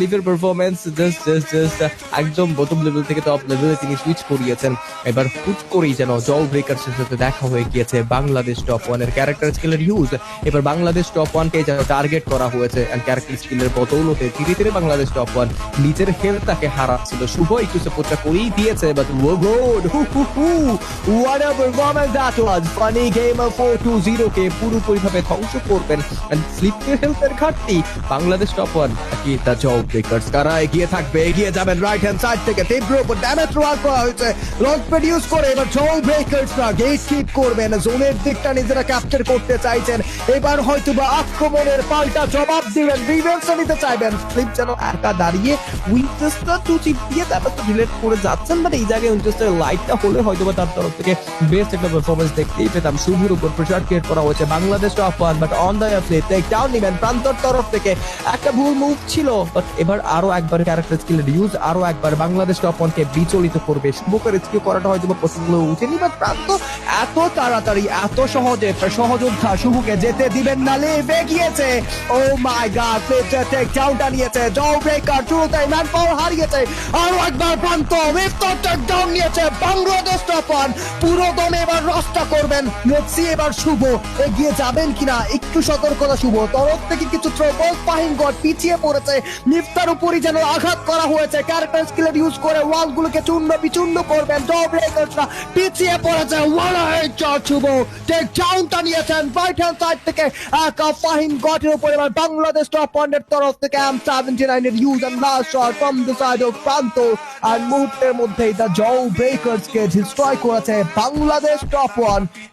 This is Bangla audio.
লিভের পারফরমেন্স জাস্ট একদম বটম লেভেল থেকে টপ লেভেলে তিনি সুইচ করিয়েছেন। এবার হুট করেই যেন জল ব্রেকার্সের সাথে দেখা হয়ে গিয়েছে বাংলাদেশ টপ ওয়ানের ক্যারেক্টার স্কিলের ইউজ। এবার বাংলাদেশ টপ ওয়ানকে যেন টার্গেট করা হয়েছে এন্ড ক্যারেক্টার স্কিলের বদৌলতে ধীরে ধীরে বাংলাদেশ টপ ওয়ান নিজের হেলথটাকে হারাচ্ছিল। শুভ একটু সাপোর্টটা করেই দিয়েছে, but good what a performance that was. Funny gamer 420 কে পুরোপুরিভাবে ধ্বংস করবেন এন্ড স্লিপের হেলথের ঘাটতি বাংলাদেশ টপ ওয়ান কি দ্য জল ব্রেকার্স কারা এগিয়ে থাকবে, এগিয়ে যাবেন রাইট হ্যান্ড সাইড থেকে। তীব্র উপর ড্যামেজ থ্রোয়ার করা হয়েছে, লঞ্চ প্যাড ইউজ করে এবার জল ব্রেকার্সরা গেট কিপ করবেন, জোনের দিকটা নিজেরা ক্যাপচার করতে চাইছেন। এবার হয়তো বা আক্রমণের পাল্টা জবাব দিবেন, রিভেন্স নিতে চাইবেন। স্লিপ যেন একা দাঁড়িয়ে উইন্টারটা টু চিপ দিয়ে তারপর তো ডিলেট করে যাচ্ছেন, বাট এই জায়গায় উইন্টারস্টার লাইটটা হলে হয়তো বা তার তরফ থেকে বেস্ট একটা পারফরমেন্স দেখতেই পেতাম। শুভর উপর প্রেসার ক্রিয়েট করা হয়েছে Bangladesh top one, but on the play take down নিবেন প্রান্তর তরফ থেকে। একটা ভুল মুভ ছিল, বাট এবার আরো একবার ক্যারেক্টার স্কিলের ইউজ আরো একবার বাংলাদেশ টপ ওয়ানকে বিচলিত করবে। শুভকে রেস্কিউ করাটা হয়তো বা পসিবল উঠেনি, বাট প্রান্ত এত তাড়াতাড়ি এত সহজে সহযোদ্ধা শুভকে যেতে দিবেন না, লেভে গিয়েছে। ও মাই গড, টেক ডাউনটা নিয়েছে জল ব্রেকার, শুরুতেই ম্যান পাওয়ার হারিয়েছে। আরো একবার প্রান্ত মিফতার টেক ডাউন নিয়েছে বাংলাদেশ টপ ওয়ান। পুরো দমে এবার রসটা করবেন। লেটসি এবার শুভ এগিয়ে যাবেন কিনা, একটু সতর্কতা শুভ তরফ থেকে কিছু থ্রোবল। ফাহিম গড পিছিয়ে পড়েছে, মিফতার উপরই যেন আঘাত করা হয়েছে। ক্যারেক্টার স্কিলের ইউজ করে ওয়াল গুলোকে চূর্ণ বিচূর্ণ করবেন। জল ব্রেকারসরা পিছিয়ে পড়েছে। ওয়ালা হেডশট শুভ টেক ডাউনটা নিয়েছেন রাইট হ্যান্ড সাইড থেকে একা ফাহিম গডের উপর। এবার বাংলাদেশ টপ ওয়ানের তরফ থেকে M79 এর use and last shot from the side of প্রান্ত। আর মুহূর্তের মধ্যেই দ্য জল ব্রেকার্স কে ডিস্ট্রয় করেছে বাংলাদেশ টপ ওয়ান।